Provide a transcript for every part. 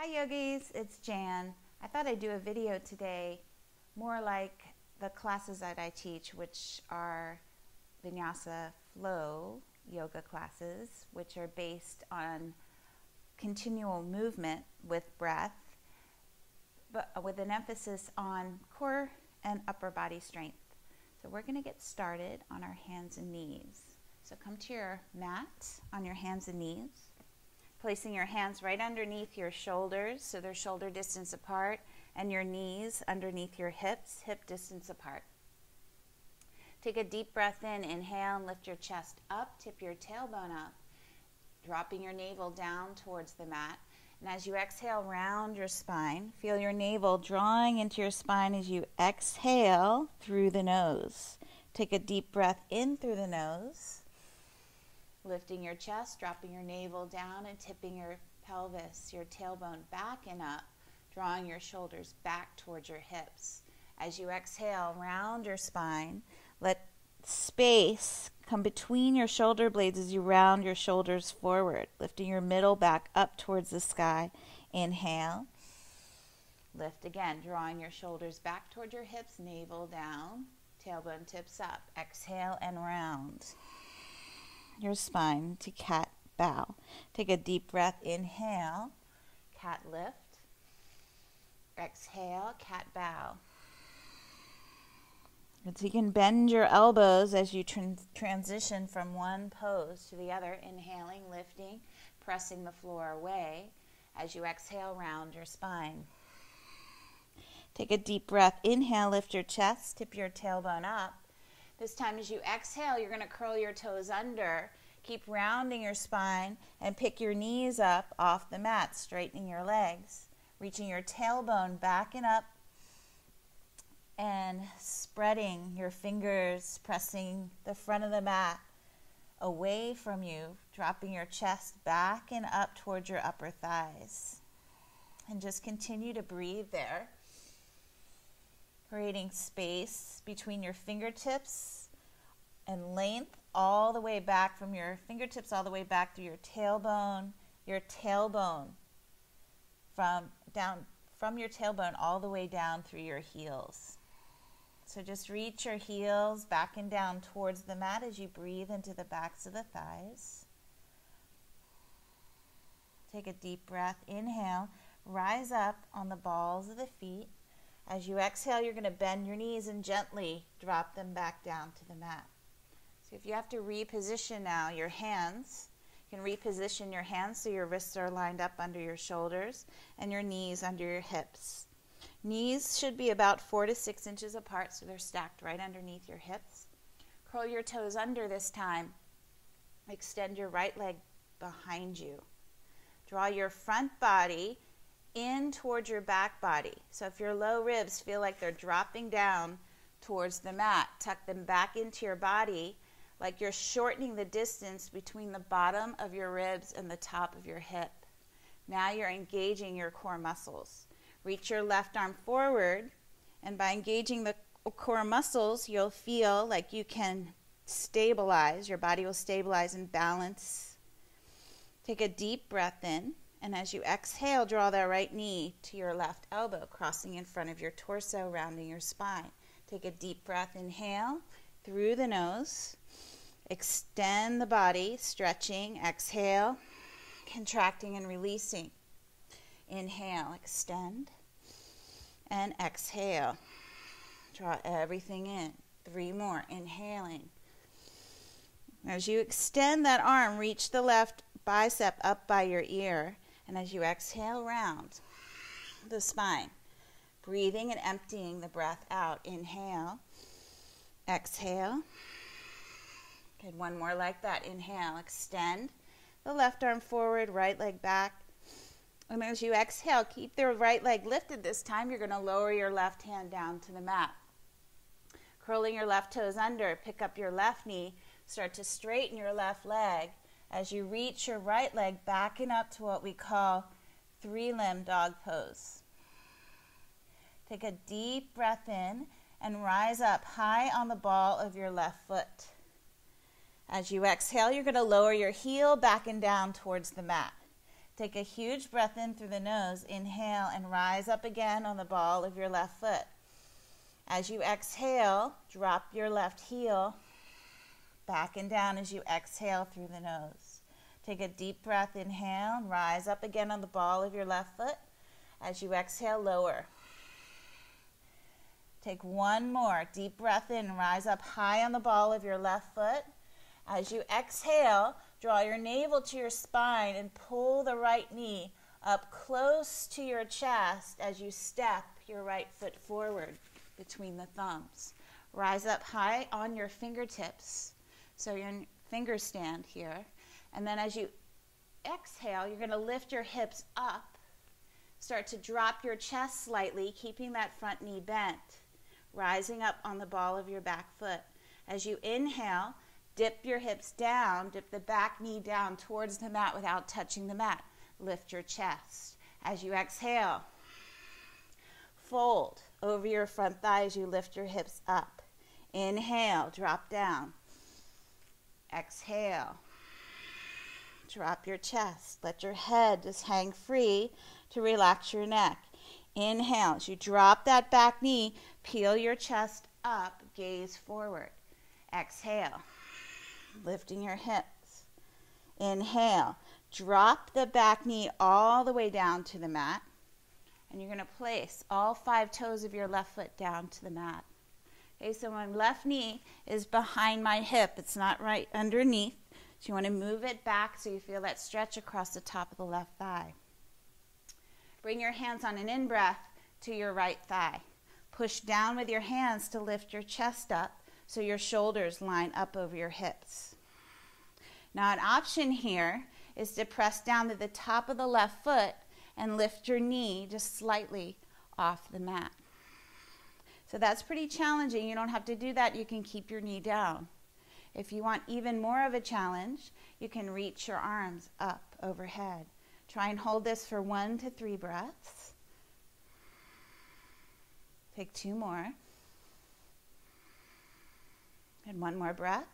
Hi yogis, it's Jan. I thought I'd do a video today more like the classes that I teach, which are Vinyasa flow yoga classes, which are based on continual movement with breath, but with an emphasis on core and upper body strength. So we're going to get started on our hands and knees. So come to your mat on your hands and knees, placing your hands right underneath your shoulders so they're shoulder distance apart, and your knees underneath your hips, hip distance apart. Take a deep breath in, inhale and lift your chest up, tip your tailbone up, dropping your navel down towards the mat. And as you exhale, round your spine. Feel your navel drawing into your spine as you exhale through the nose. Take a deep breath in through the nose, lifting your chest, dropping your navel down and tipping your pelvis, your tailbone back and up, drawing your shoulders back towards your hips. As you exhale, round your spine. Let space come between your shoulder blades as you round your shoulders forward, lifting your middle back up towards the sky. Inhale. Lift again, drawing your shoulders back towards your hips, navel down, tailbone tips up. Exhale and round your spine to cat bow. Take a deep breath. Inhale, cat lift. Exhale, cat bow. So you can bend your elbows as you transition from one pose to the other, inhaling, lifting, pressing the floor away. As you exhale, round your spine. Take a deep breath. Inhale, lift your chest, tip your tailbone up. This time as you exhale, you're going to curl your toes under. Keep rounding your spine and pick your knees up off the mat, straightening your legs, reaching your tailbone back and up, and spreading your fingers, pressing the front of the mat away from you, dropping your chest back and up towards your upper thighs. And just continue to breathe there, creating space between your fingertips and length all the way back from your fingertips all the way back through your tailbone from your tailbone all the way down through your heels. So just reach your heels back and down towards the mat as you breathe into the backs of the thighs. Take a deep breath. Inhale, rise up on the balls of the feet. As you exhale, you're going to bend your knees and gently drop them back down to the mat. So if you have to reposition now your hands, you can reposition your hands so your wrists are lined up under your shoulders and your knees under your hips. Knees should be about 4 to 6 inches apart, so they're stacked right underneath your hips. Curl your toes under this time. Extend your right leg behind you. Draw your front body in towards your back body. So if your low ribs feel like they're dropping down towards the mat, tuck them back into your body like you're shortening the distance between the bottom of your ribs and the top of your hip. Now you're engaging your core muscles. Reach your left arm forward, and by engaging the core muscles, you'll feel like you can stabilize. Your body will stabilize and balance. Take a deep breath in, and as you exhale, draw that right knee to your left elbow, crossing in front of your torso, rounding your spine. Take a deep breath. Inhale through the nose. Extend the body, stretching. Exhale, contracting and releasing. Inhale, extend, and exhale. Draw everything in. 3 more. Inhaling. As you extend that arm, reach the left bicep up by your ear. And as you exhale, round the spine. Breathing and emptying the breath out. Inhale. Exhale. Good. 1 more like that. Inhale. Extend the left arm forward, right leg back. And as you exhale, keep the right leg lifted this time. You're going to lower your left hand down to the mat. Curling your left toes under, pick up your left knee. Start to straighten your left leg as you reach your right leg back and up to what we call 3-limb dog pose. Take a deep breath in and rise up high on the ball of your left foot. As you exhale, you're going to lower your heel back and down towards the mat. Take a huge breath in through the nose. Inhale and rise up again on the ball of your left foot. As you exhale, drop your left heel back and down as you exhale through the nose. Take a deep breath, inhale, and rise up again on the ball of your left foot. As you exhale, lower. Take one more deep breath in, rise up high on the ball of your left foot. As you exhale, draw your navel to your spine and pull the right knee up close to your chest as you step your right foot forward between the thumbs. Rise up high on your fingertips. So you're in finger stand here. And then as you exhale, you're going to lift your hips up. Start to drop your chest slightly, keeping that front knee bent. Rising up on the ball of your back foot. As you inhale, dip your hips down, dip the back knee down towards the mat without touching the mat. Lift your chest. As you exhale, fold over your front thigh as you lift your hips up. Inhale, drop down. Exhale, drop your chest. Let your head just hang free to relax your neck. Inhale, as you drop that back knee, peel your chest up, gaze forward. Exhale, lifting your hips. Inhale, drop the back knee all the way down to the mat. And you're going to place all 5 toes of your left foot down to the mat. Okay, so my left knee is behind my hip. It's not right underneath. So you want to move it back so you feel that stretch across the top of the left thigh. Bring your hands on an in-breath to your right thigh. Push down with your hands to lift your chest up so your shoulders line up over your hips. Now an option here is to press down to the top of the left foot and lift your knee just slightly off the mat. So that's pretty challenging. You don't have to do that. You can keep your knee down. If you want even more of a challenge, you can reach your arms up overhead. Try and hold this for 1 to 3 breaths. Take 2 more. And 1 more breath.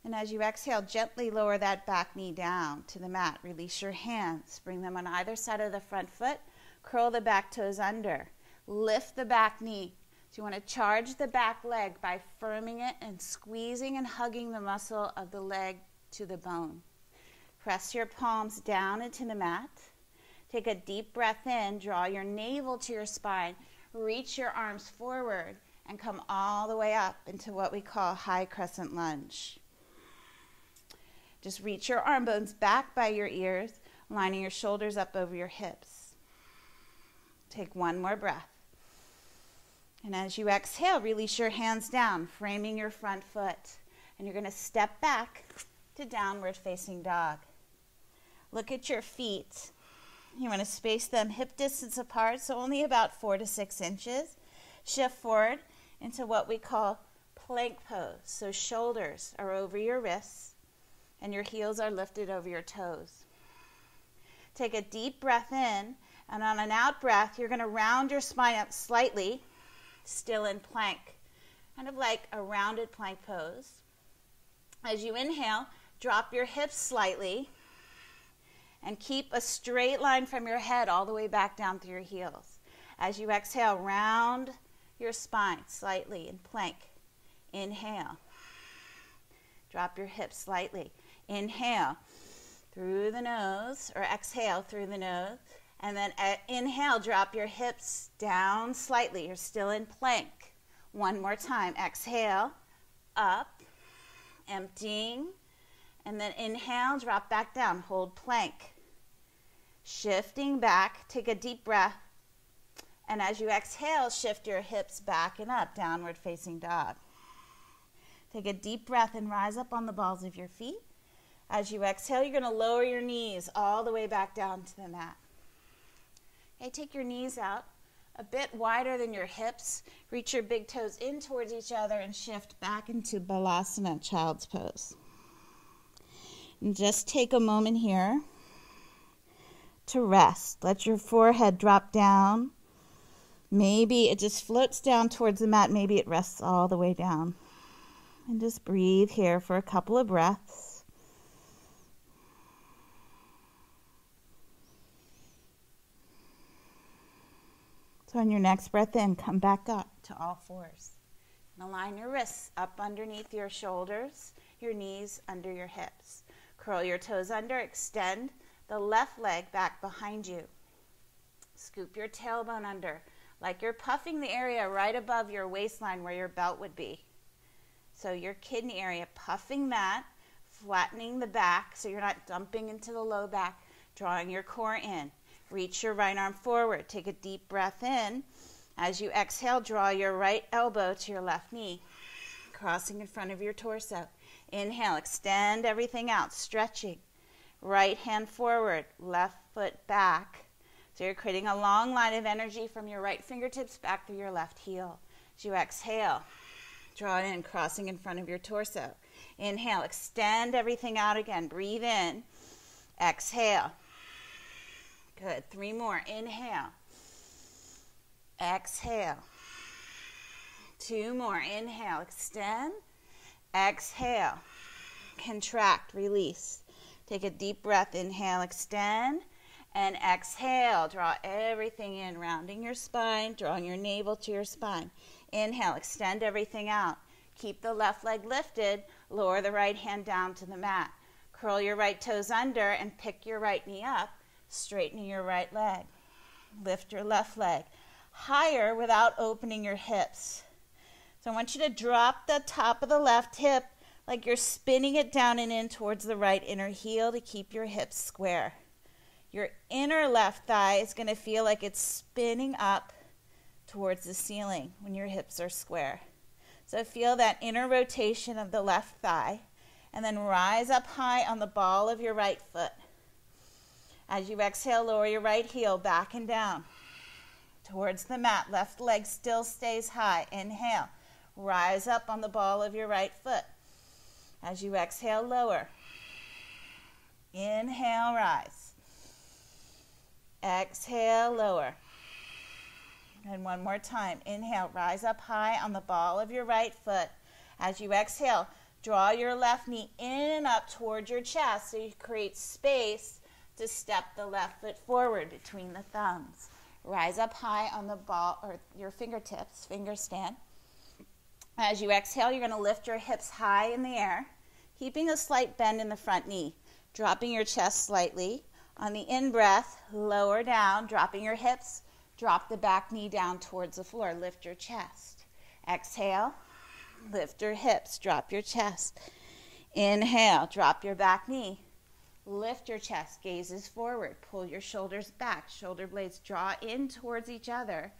And as you exhale, gently lower that back knee down to the mat. Release your hands. Bring them on either side of the front foot. Curl the back toes under. Lift the back knee. So you want to charge the back leg by firming it and squeezing and hugging the muscle of the leg to the bone. Press your palms down into the mat. Take a deep breath in. Draw your navel to your spine. Reach your arms forward and come all the way up into what we call high crescent lunge. Just reach your arm bones back by your ears, lining your shoulders up over your hips. Take 1 more breath. And as you exhale, release your hands down, framing your front foot. And you're going to step back to downward facing dog. Look at your feet. You want to space them hip distance apart, so only about 4 to 6 inches. Shift forward into what we call plank pose. So shoulders are over your wrists and your heels are lifted over your toes. Take a deep breath in, and on an out breath, you're going to round your spine up slightly, still in plank, kind of like a rounded plank pose. As you inhale, drop your hips slightly and keep a straight line from your head all the way back down through your heels. As you exhale, round your spine slightly in plank. Inhale. Drop your hips slightly. Inhale through the nose, or exhale through the nose. And then inhale, drop your hips down slightly. You're still in plank. 1 more time. Exhale, up, emptying. And then inhale, drop back down. Hold plank. Shifting back, take a deep breath. And as you exhale, shift your hips back and up, downward facing dog. Take a deep breath and rise up on the balls of your feet. As you exhale, you're going to lower your knees all the way back down to the mat. Okay, take your knees out a bit wider than your hips. Reach your big toes in towards each other and shift back into Balasana, child's pose. And just take a moment here to rest. Let your forehead drop down. Maybe it just floats down towards the mat. Maybe it rests all the way down. And just breathe here for a couple of breaths. So on your next breath in, come back up to all fours. And align your wrists up underneath your shoulders, your knees under your hips. Curl your toes under, extend the left leg back behind you. Scoop your tailbone under, like you're puffing the area right above your waistline where your belt would be. So your kidney area, puffing that, flattening the back so you're not dumping into the low back, drawing your core in. Reach your right arm forward. Take a deep breath in. As you exhale, draw your right elbow to your left knee, crossing in front of your torso. Inhale, extend everything out, stretching. Right hand forward, left foot back. So you're creating a long line of energy from your right fingertips back through your left heel. As you exhale, draw it in, crossing in front of your torso. Inhale, extend everything out again. Breathe in. Exhale. Good. 3 more. Inhale. Exhale. 2 more. Inhale. Extend. Exhale. Contract. Release. Take a deep breath. Inhale. Extend. And exhale. Draw everything in, rounding your spine, drawing your navel to your spine. Inhale. Extend everything out. Keep the left leg lifted. Lower the right hand down to the mat. Curl your right toes under and pick your right knee up, straightening your right leg. Lift your left leg higher without opening your hips. So I want you to drop the top of the left hip like you're spinning it down and in towards the right inner heel to keep your hips square. Your inner left thigh is going to feel like it's spinning up towards the ceiling when your hips are square. So feel that inner rotation of the left thigh, and then rise up high on the ball of your right foot. As you exhale, lower your right heel back and down towards the mat. Left leg still stays high. Inhale. Rise up on the ball of your right foot. As you exhale, lower. Inhale, rise. Exhale, lower. And one more time. Inhale, rise up high on the ball of your right foot. As you exhale, draw your left knee in and up towards your chest so you create space to step the left foot forward between the thumbs. Rise up high on the ball or your fingertips, finger stand. As you exhale, you're going to lift your hips high in the air, keeping a slight bend in the front knee, dropping your chest slightly. On the in-breath, lower down, dropping your hips, drop the back knee down towards the floor, lift your chest. Exhale, lift your hips, drop your chest. Inhale, drop your back knee. Lift your chest, gazes forward, pull your shoulders back, shoulder blades draw in towards each other.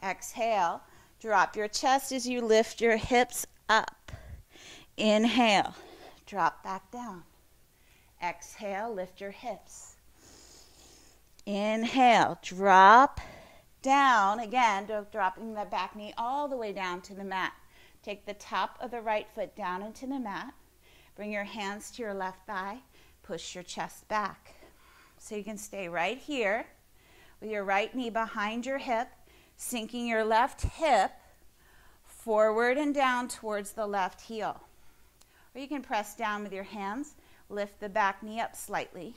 Exhale, drop your chest as you lift your hips up. Inhale, drop back down. Exhale, lift your hips. Inhale, drop down, again, dropping the back knee all the way down to the mat. Take the top of the right foot down into the mat. Bring your hands to your left thigh. Push your chest back. So you can stay right here with your right knee behind your hip, sinking your left hip forward and down towards the left heel. Or you can press down with your hands, lift the back knee up slightly,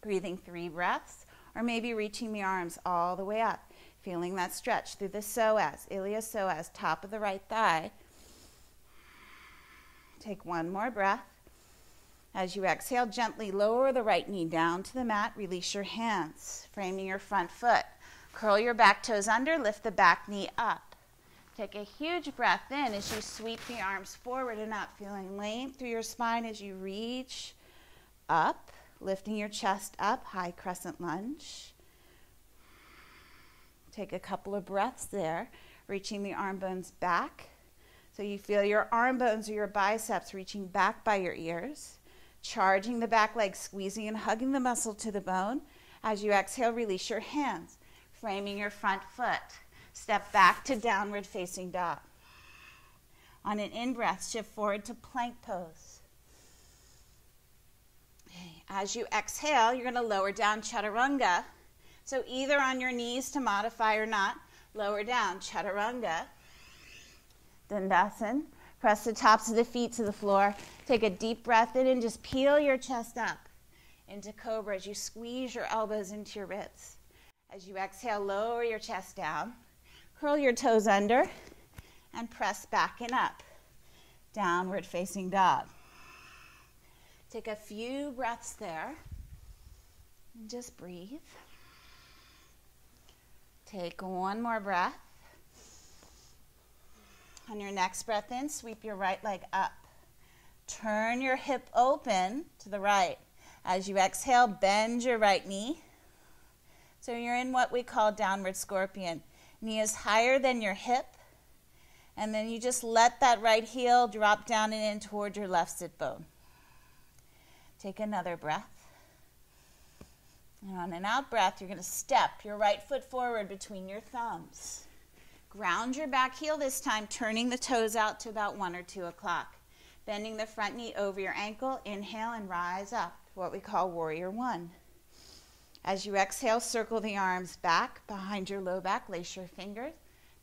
breathing 3 breaths, or maybe reaching the arms all the way up, feeling that stretch through the psoas, iliopsoas, top of the right thigh. Take 1 more breath. As you exhale, gently lower the right knee down to the mat. Release your hands, framing your front foot. Curl your back toes under, lift the back knee up. Take a huge breath in as you sweep the arms forward and up, feeling length through your spine as you reach up, lifting your chest up, high crescent lunge. Take a couple of breaths there, reaching the arm bones back. So you feel your arm bones or your biceps reaching back by your ears. Charging the back leg, squeezing and hugging the muscle to the bone. As you exhale, release your hands, framing your front foot. Step back to downward facing dog. On an in-breath, shift forward to plank pose. Okay. As you exhale, you're going to lower down chaturanga. So either on your knees to modify or not, lower down chaturanga. Dandasana. Press the tops of the feet to the floor. Take a deep breath in and just peel your chest up into cobra as you squeeze your elbows into your ribs. As you exhale, lower your chest down, curl your toes under, and press back and up. Downward facing dog. Take a few breaths there, and just breathe. Take one more breath. On your next breath in, sweep your right leg up. Turn your hip open to the right. As you exhale, bend your right knee. So you're in what we call downward scorpion. Knee is higher than your hip. And then you just let that right heel drop down and in toward your left sit bone. Take another breath. And on an out breath, you're going to step your right foot forward between your thumbs. Ground your back heel this time, turning the toes out to about 1 or 2 o'clock. Bending the front knee over your ankle, inhale and rise up to what we call warrior one. As you exhale, circle the arms back behind your low back, lace your fingers.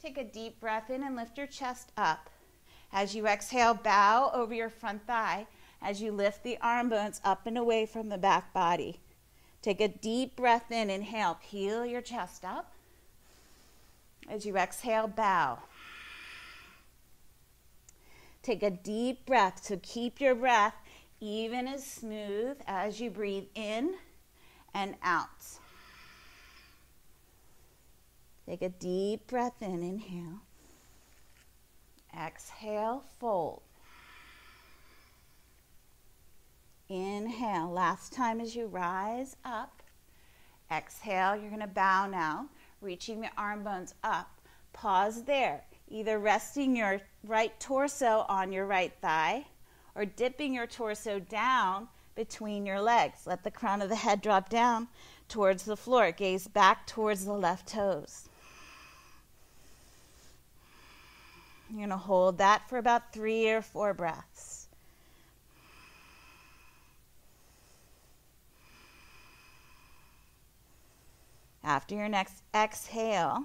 Take a deep breath in and lift your chest up. As you exhale, bow over your front thigh as you lift the arm bones up and away from the back body. Take a deep breath in, inhale, peel your chest up. As you exhale, bow. Take a deep breath, so keep your breath even as smooth as you breathe in and out. Take a deep breath in, inhale. Exhale, fold. Inhale, last time as you rise up. Exhale, you're going to bow now, reaching the arm bones up. Pause there, either resting your right torso on your right thigh or dipping your torso down between your legs. Let the crown of the head drop down towards the floor. Gaze back towards the left toes. You're going to hold that for about 3 or 4 breaths. After your next exhale,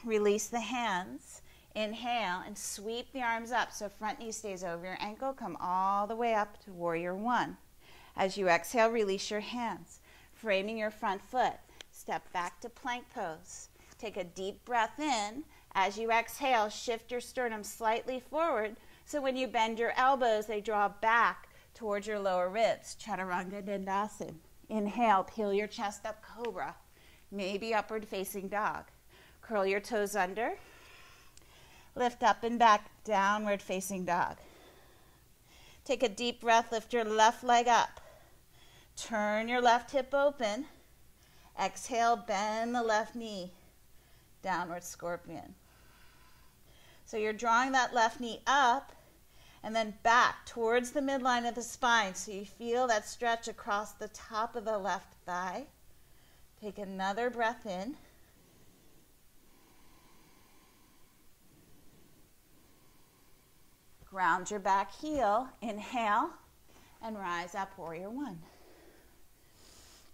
release the hands. Inhale and sweep the arms up so front knee stays over your ankle. Come all the way up to warrior one. As you exhale, release your hands, framing your front foot. Step back to plank pose. Take a deep breath in. As you exhale, shift your sternum slightly forward so when you bend your elbows, they draw back towards your lower ribs. Chaturanga Dandasana. Inhale, peel your chest up, cobra. Maybe upward facing dog. Curl your toes under. Lift up and back, downward facing dog. Take a deep breath, lift your left leg up. Turn your left hip open. Exhale, bend the left knee. Downward scorpion. So you're drawing that left knee up and then back towards the midline of the spine so you feel that stretch across the top of the left thigh. Take another breath in. Ground your back heel. Inhale and rise up, warrior one.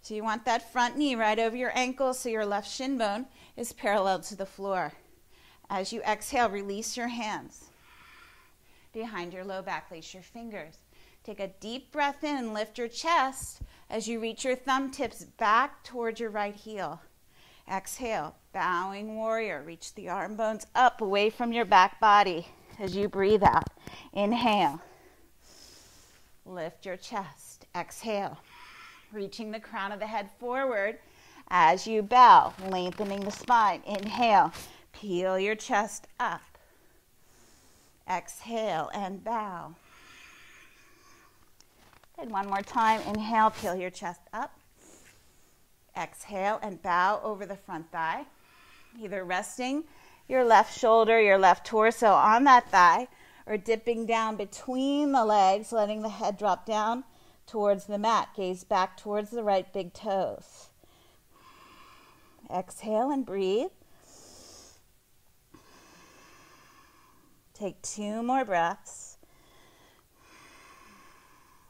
So you want that front knee right over your ankle so your left shin bone is parallel to the floor. As you exhale, release your hands. Behind your low back, lace your fingers. Take a deep breath in and lift your chest as you reach your thumb tips back towards your right heel. Exhale, bowing warrior. Reach the arm bones up away from your back body as you breathe out. Inhale. Lift your chest. Exhale. Reaching the crown of the head forward as you bow, lengthening the spine. Inhale. Peel your chest up. Exhale and bow. Good, one more time. Inhale, peel your chest up. Exhale and bow over the front thigh. Either resting your left shoulder, your left torso on that thigh, or dipping down between the legs, letting the head drop down towards the mat. Gaze back towards the right big toes. Exhale and breathe. Take 2 more breaths.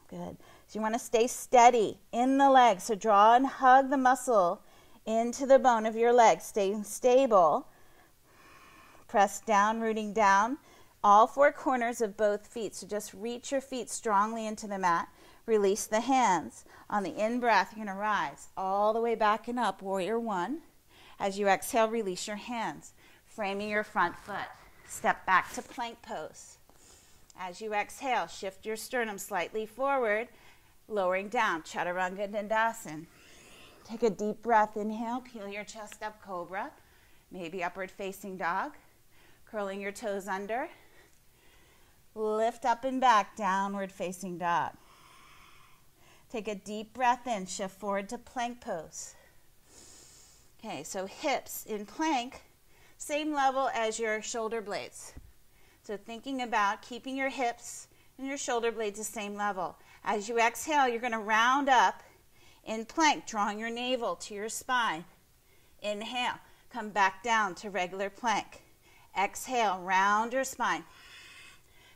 Good. So you want to stay steady in the leg. So draw and hug the muscle into the bone of your leg. Staying stable. Press down, rooting down. All 4 corners of both feet. So just reach your feet strongly into the mat. Release the hands. On the in-breath, you're going to rise all the way back and up, warrior one. As you exhale, release your hands, framing your front foot. Step back to plank pose. As you exhale, shift your sternum slightly forward, lowering down, Chaturanga Dandasana. Take a deep breath, inhale, peel your chest up, cobra, maybe upward facing dog, curling your toes under. Lift up and back, downward facing dog. Take a deep breath in, shift forward to plank pose. Okay, so hips in plank, same level as your shoulder blades. So thinking about keeping your hips and your shoulder blades the same level. As you exhale, you're going to round up in plank, drawing your navel to your spine. Inhale, come back down to regular plank. Exhale, round your spine.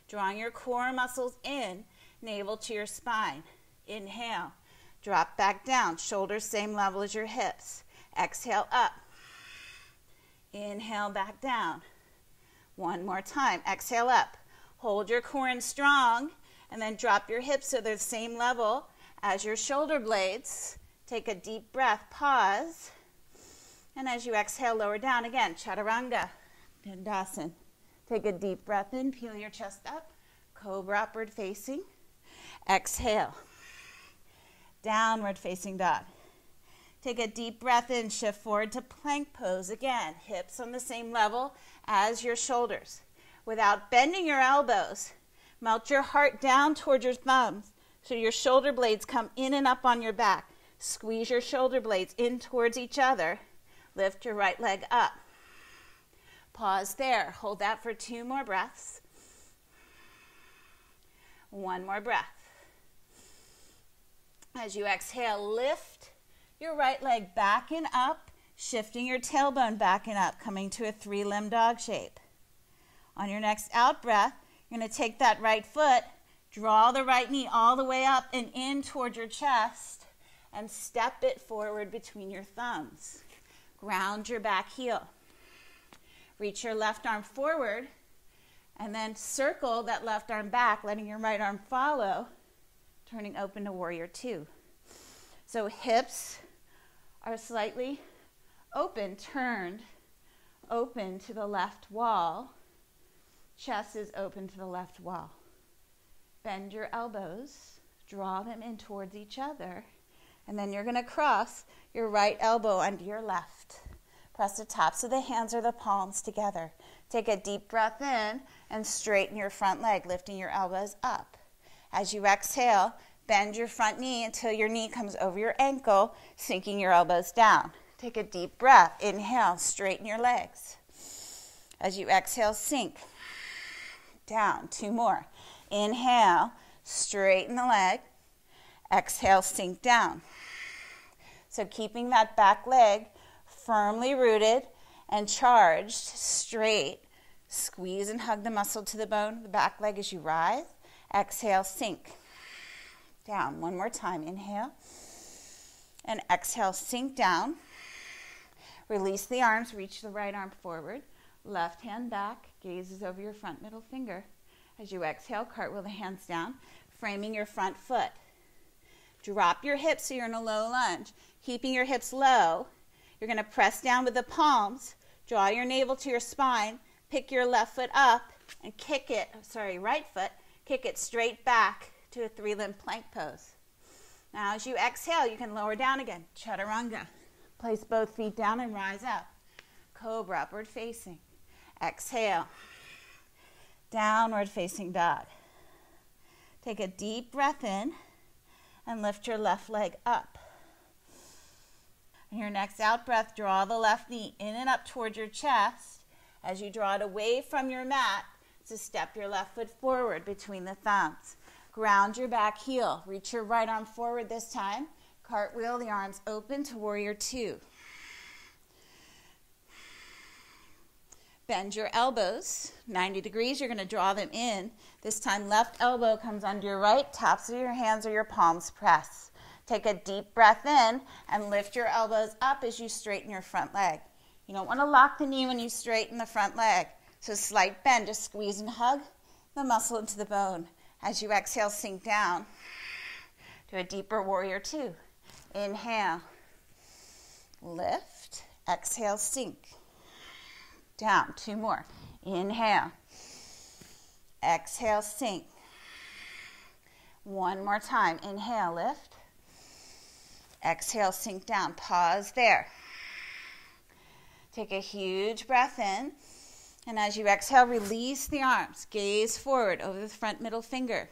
Drawing your core muscles in, navel to your spine. Inhale, drop back down, shoulders same level as your hips. Exhale up. Inhale back down. One more time. Exhale up. Hold your core in strong, and then drop your hips so they're the same level as your shoulder blades. Take a deep breath. Pause. And as you exhale, lower down again. Chaturanga Dandasana. Take a deep breath in. Peel your chest up. Cobra upward facing. Exhale. Downward facing dog. Take a deep breath in. Shift forward to plank pose. Again, hips on the same level as your shoulders. Without bending your elbows, melt your heart down toward your thumbs so your shoulder blades come in and up on your back. Squeeze your shoulder blades in towards each other. Lift your right leg up. Pause there. Hold that for 2 more breaths. 1 more breath. As you exhale, lift your right leg back and up, shifting your tailbone back and up, coming to a 3-limb dog shape. On your next out breath, you're going to take that right foot, draw the right knee all the way up and in toward your chest, and step it forward between your thumbs. Ground your back heel. Reach your left arm forward, and then circle that left arm back, letting your right arm follow, turning open to warrior 2. So hips are slightly open, turned open to the left wall. Chest is open to the left wall. Bend your elbows, draw them in towards each other, and then you're going to cross your right elbow under your left. Press the tops of the hands or the palms together. Take a deep breath in and straighten your front leg, lifting your elbows up. As you exhale, bend your front knee until your knee comes over your ankle, sinking your elbows down. Take a deep breath. Inhale, straighten your legs. As you exhale, sink down. 2 more. Inhale, straighten the leg. Exhale, sink down. So keeping that back leg firmly rooted and charged, straight. Squeeze and hug the muscle to the bone, the back leg as you rise. Exhale, sink down. 1 more time. Inhale. And exhale, sink down. Release the arms, reach the right arm forward. Left hand back, gazes over your front middle finger. As you exhale, cartwheel the hands down, framing your front foot. Drop your hips so you're in a low lunge. Keeping your hips low, you're going to press down with the palms, draw your navel to your spine, pick your left foot up, and right foot, kick it straight back to a 3-limb plank pose. Now as you exhale, you can lower down again, Chaturanga. Place both feet down and rise up. Cobra, upward facing. Exhale. Downward facing dog. Take a deep breath in and lift your left leg up. On your next out breath, draw the left knee in and up toward your chest. As you draw it away from your mat, to step your left foot forward between the thumbs. Ground your back heel. Reach your right arm forward this time. Cartwheel the arms open to warrior 2. Bend your elbows 90 degrees. You're going to draw them in. This time left elbow comes under your right. Tops of your hands or your palms press. Take a deep breath in and lift your elbows up as you straighten your front leg. You don't want to lock the knee when you straighten the front leg. So slight bend, just squeeze and hug the muscle into the bone. As you exhale, sink down to a deeper warrior 2. Inhale, lift, Exhale, sink. Down, 2 more. Inhale. Exhale, sink. 1 more time. Inhale, lift. Exhale, sink down. Pause there. Take a huge breath in. And as you exhale, release the arms. Gaze forward over the front middle finger.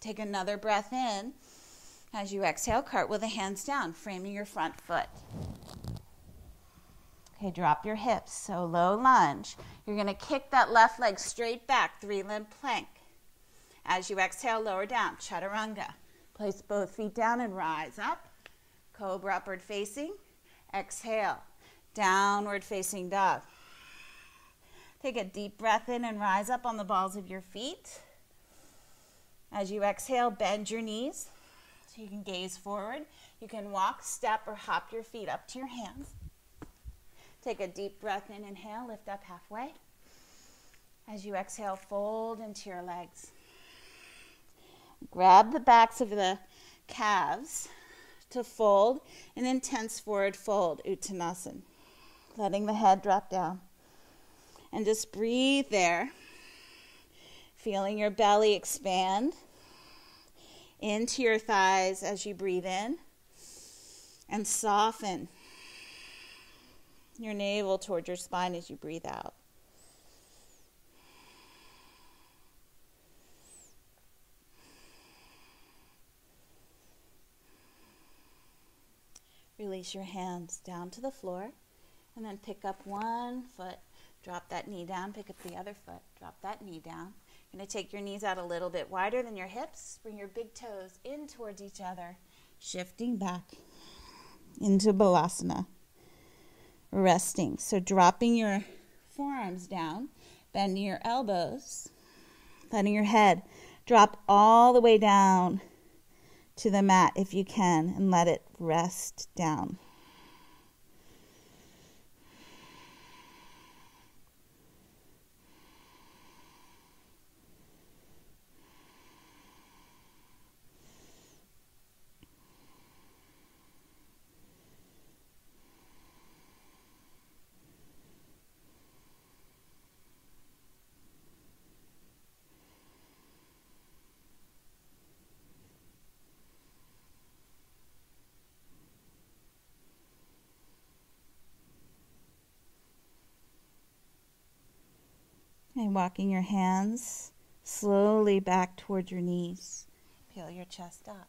Take another breath in. As you exhale, cartwheel the hands down, framing your front foot. Okay, drop your hips. So low lunge. You're going to kick that left leg straight back, 3-limb plank. As you exhale, lower down, chaturanga. Place both feet down and rise up. Cobra upward facing. Exhale, downward facing dog. Take a deep breath in and rise up on the balls of your feet. As you exhale, bend your knees so you can gaze forward. You can walk, step, or hop your feet up to your hands. Take a deep breath in, inhale, lift up halfway. As you exhale, fold into your legs. Grab the backs of the calves to fold an intense forward fold, Uttanasana. Letting the head drop down. And just breathe there, feeling your belly expand into your thighs as you breathe in, and soften your navel toward your spine as you breathe out. Release your hands down to the floor, and then pick up one foot. Drop that knee down, pick up the other foot, drop that knee down. You're going to take your knees out a little bit wider than your hips. Bring your big toes in towards each other, shifting back into Balasana. Resting. So dropping your forearms down, bending your elbows, letting your head drop all the way down to the mat if you can, and let it rest down. And walking your hands slowly back towards your knees. Peel your chest up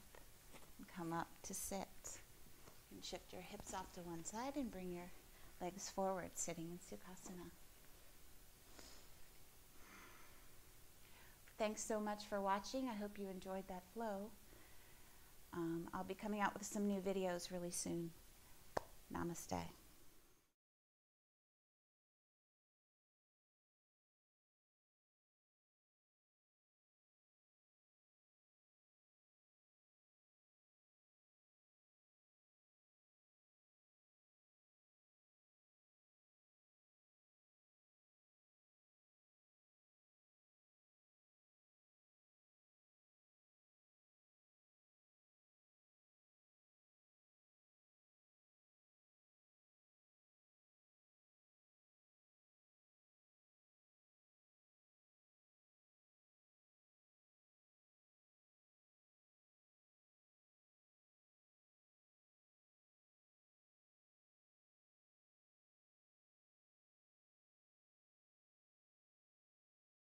and come up to sit. And shift your hips off to one side and bring your legs forward, sitting in Sukhasana. Thanks so much for watching. I hope you enjoyed that flow. I'll be coming out with some new videos really soon. Namaste.